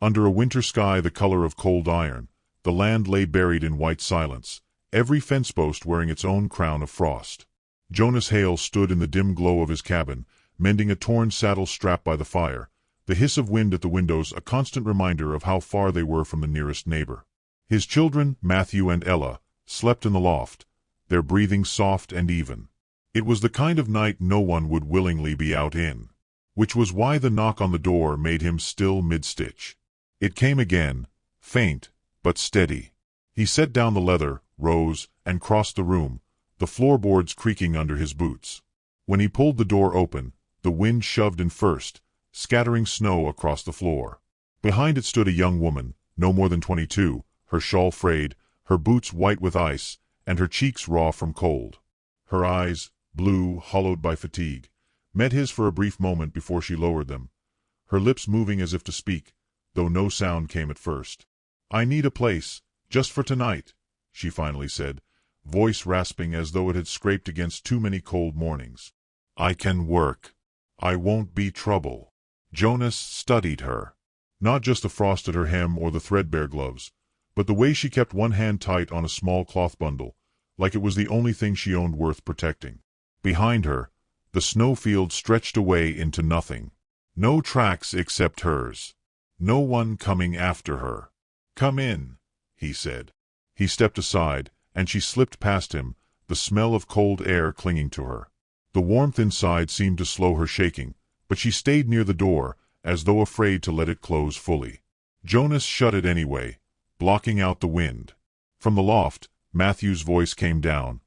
Under a winter sky the color of cold iron, the land lay buried in white silence, every fence post wearing its own crown of frost. Jonas Hale stood in the dim glow of his cabin, mending a torn saddle strap by the fire, the hiss of wind at the windows a constant reminder of how far they were from the nearest neighbor. His children, Matthew and Ella, slept in the loft, their breathing soft and even. It was the kind of night no one would willingly be out in. Which was why the knock on the door made him still mid-stitch. It came again, faint, but steady. He set down the leather, rose, and crossed the room, the floorboards creaking under his boots. When he pulled the door open, the wind shoved in first, scattering snow across the floor. Behind it stood a young woman, no more than 22, her shawl frayed, her boots white with ice, and her cheeks raw from cold. Her eyes, blue, hollowed by fatigue, met his for a brief moment before she lowered them, her lips moving as if to speak, though no sound came at first. "I need a place, just for tonight," she finally said, voice rasping as though it had scraped against too many cold mornings. "I can work. I won't be trouble." Jonas studied her. Not just the frost at her hem or the threadbare gloves, but the way she kept one hand tight on a small cloth bundle, like it was the only thing she owned worth protecting. Behind her, the snowfield stretched away into nothing. No tracks except hers. No one coming after her. "Come in," he said. He stepped aside, and she slipped past him, the smell of cold air clinging to her. The warmth inside seemed to slow her shaking, but she stayed near the door, as though afraid to let it close fully. Jonas shut it anyway, blocking out the wind. From the loft, Matthew's voice came down.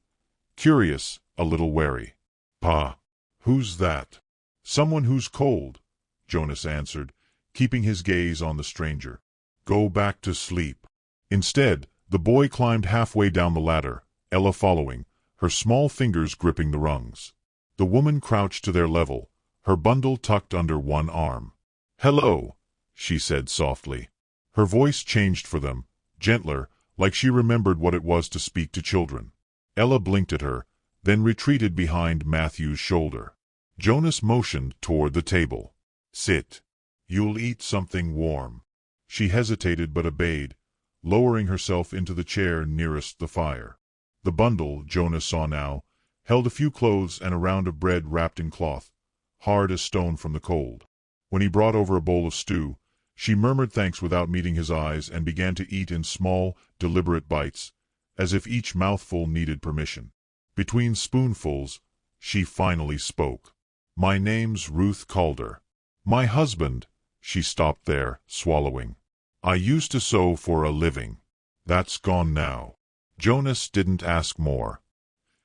Curious, a little wary. "Pa, who's that?" "Someone who's cold," Jonas answered, keeping his gaze on the stranger. "Go back to sleep." Instead, the boy climbed halfway down the ladder, Ella following, her small fingers gripping the rungs. The woman crouched to their level, her bundle tucked under one arm. "Hello," she said softly. Her voice changed for them, gentler, like she remembered what it was to speak to children. Ella blinked at her, then retreated behind Matthew's shoulder. Jonas motioned toward the table. "Sit. You'll eat something warm." She hesitated but obeyed, lowering herself into the chair nearest the fire. The bundle, Jonas saw now, held a few clothes and a round of bread wrapped in cloth, hard as stone from the cold. When he brought over a bowl of stew, she murmured thanks without meeting his eyes and began to eat in small, deliberate bites, as if each mouthful needed permission. Between spoonfuls, she finally spoke. "My name's Ruth Calder. My husband," she stopped there, swallowing. "I used to sew for a living. That's gone now." Jonas didn't ask more.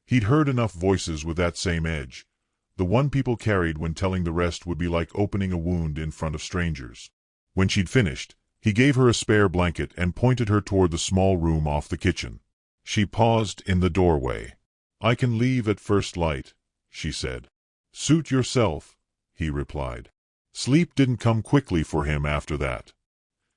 He'd heard enough voices with that same edge. The one people carried when telling the rest would be like opening a wound in front of strangers. When she'd finished, he gave her a spare blanket and pointed her toward the small room off the kitchen. She paused in the doorway. "I can leave at first light," she said. "Suit yourself," he replied. Sleep didn't come quickly for him after that.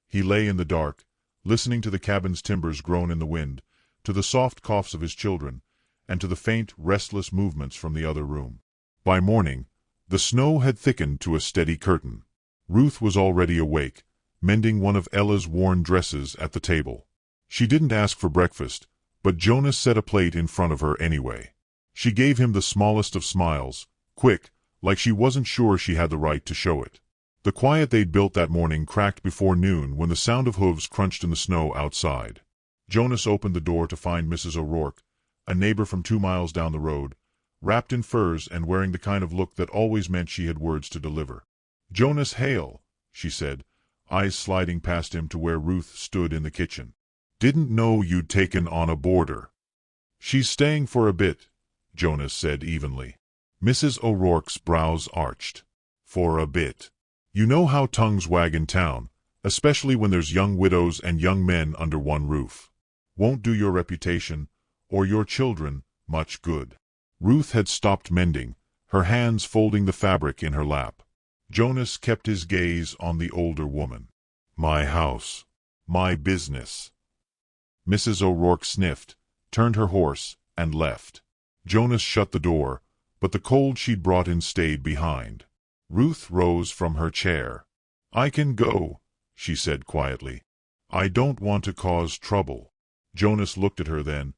He lay in the dark, listening to the cabin's timbers groan in the wind, to the soft coughs of his children, and to the faint, restless movements from the other room. By morning, the snow had thickened to a steady curtain. Ruth was already awake, mending one of Ella's worn dresses at the table. She didn't ask for breakfast, but Jonas set a plate in front of her anyway. She gave him the smallest of smiles, quick, like she wasn't sure she had the right to show it. The quiet they'd built that morning cracked before noon when the sound of hooves crunched in the snow outside. Jonas opened the door to find Mrs. O'Rourke, a neighbor from 2 miles down the road, wrapped in furs and wearing the kind of look that always meant she had words to deliver. "Jonas Hale," she said, eyes sliding past him to where Ruth stood in the kitchen. "Didn't know you'd taken on a boarder." "She's staying for a bit," Jonas said evenly. Mrs. O'Rourke's brows arched. "For a bit. You know how tongues wag in town, especially when there's young widows and young men under one roof. Won't do your reputation, or your children, much good." Ruth had stopped mending, her hands folding the fabric in her lap. Jonas kept his gaze on the older woman. "My house. My business." Mrs. O'Rourke sniffed, turned her horse, and left. Jonas shut the door, but the cold she'd brought in stayed behind. Ruth rose from her chair. "I can go," she said quietly. I don't want to cause trouble. Jonas looked at her then,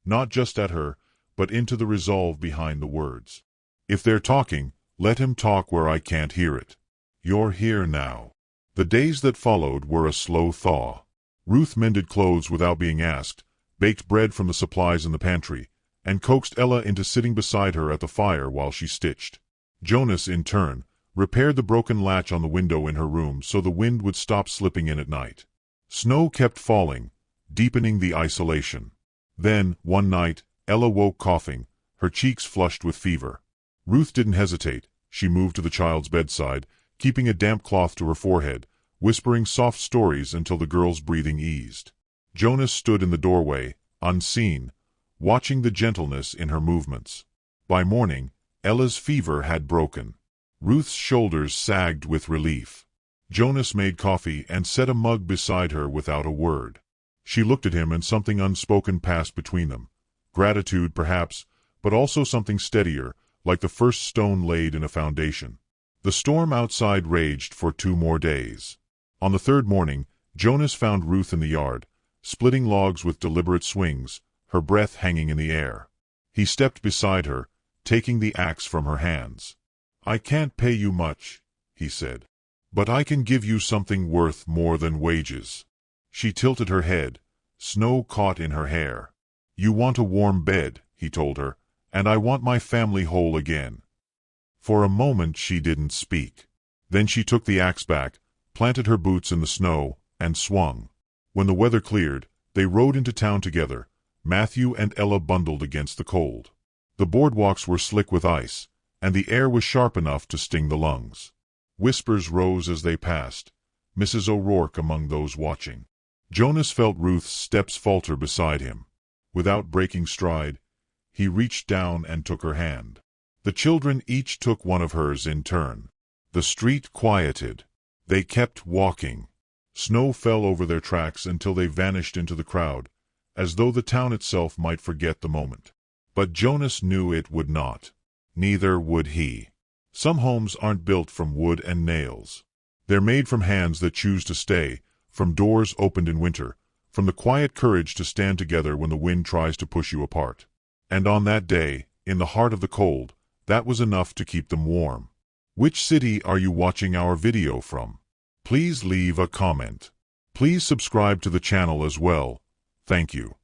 not just at her, but into the resolve behind the words. If they're talking, let him talk where I can't hear it. You're here now. The days that followed were a slow thaw. Ruth mended clothes without being asked, baked bread from the supplies in the pantry, and coaxed Ella into sitting beside her at the fire while she stitched. Jonas, in turn, repaired the broken latch on the window in her room so the wind would stop slipping in at night. Snow kept falling, deepening the isolation. Then, one night, Ella woke coughing, her cheeks flushed with fever. Ruth didn't hesitate. She moved to the child's bedside, keeping a damp cloth to her forehead, whispering soft stories until the girl's breathing eased. Jonas stood in the doorway, unseen, watching the gentleness in her movements. By morning, Ella's fever had broken. Ruth's shoulders sagged with relief. Jonas made coffee and set a mug beside her without a word. She looked at him and something unspoken passed between them. Gratitude, perhaps, but also something steadier, like the first stone laid in a foundation. The storm outside raged for 2 more days. On the third morning, Jonas found Ruth in the yard, splitting logs with deliberate swings, her breath hanging in the air. He stepped beside her, taking the axe from her hands. I can't pay you much, he said. But I can give you something worth more than wages. She tilted her head, snow caught in her hair. You want a warm bed, he told her, and I want my family whole again. For a moment she didn't speak. Then she took the axe back, planted her boots in the snow, and swung. When the weather cleared, they rode into town together, Matthew and Ella bundled against the cold. The boardwalks were slick with ice, and the air was sharp enough to sting the lungs. Whispers rose as they passed, Mrs. O'Rourke among those watching. Jonas felt Ruth's steps falter beside him. Without breaking stride, he reached down and took her hand. The children each took one of hers in turn. The street quieted. They kept walking. Snow fell over their tracks until they vanished into the crowd, as though the town itself might forget the moment. But Jonas knew it would not. Neither would he. Some homes aren't built from wood and nails. They're made from hands that choose to stay, from doors opened in winter, from the quiet courage to stand together when the wind tries to push you apart. And on that day, in the heart of the cold, that was enough to keep them warm. Which city are you watching our video from? Please leave a comment. Please subscribe to the channel as well. Thank you.